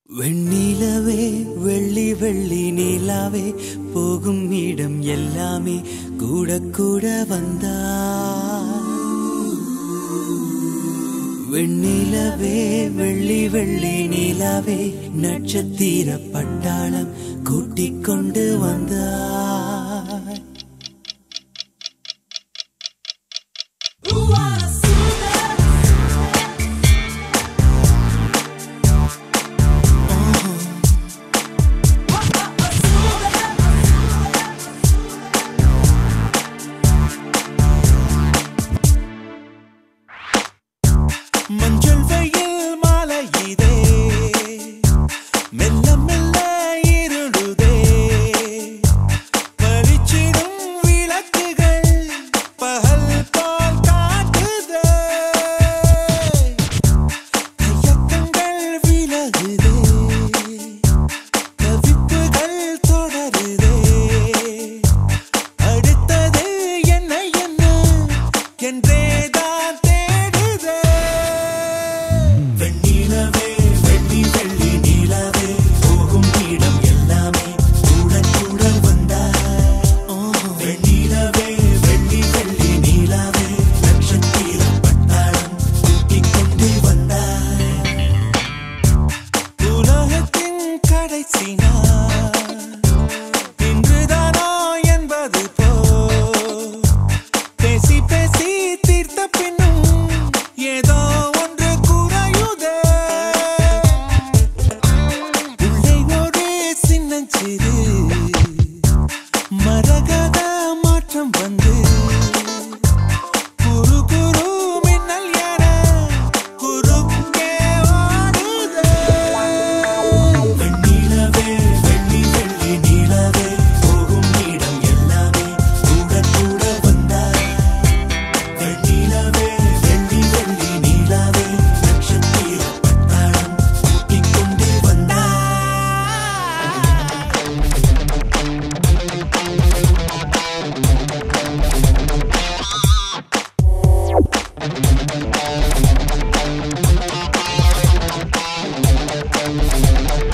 வெண்ணிலவே வெள்ளி வெள்ளி நிலாவே போகும் இடம் எல்லாமே கூட கூட வந்தா வெண்ணிலவே வெள்ளி வெள்ளி நிலாவே நட்சத்திர பட்டாளம் கூட்டிக் கொண்டு வந்தா மஞ்சள் வெயில் மாலை இதே மெல்ல மெல்ல இருளுதே பளிச்சிடும் விளக்குகள் பகல் போல் காட்டுதே கையக்கங்கள் விலகுதே கவிப்புகள் தொடருதே அடுத்தது என்ன என்ன என்றே இன்றுதானோ என்பது போ பேசி பேசி தீர்த்த பின்னும் ஏதோ ஒன்று குறையுதே உள்ளே ஒரு சின்னஞ்சிறு மரகத மாற்றம் வந்து குரு குரு மின்னல் என குறுக்கே ஓடுதே We'll be right back.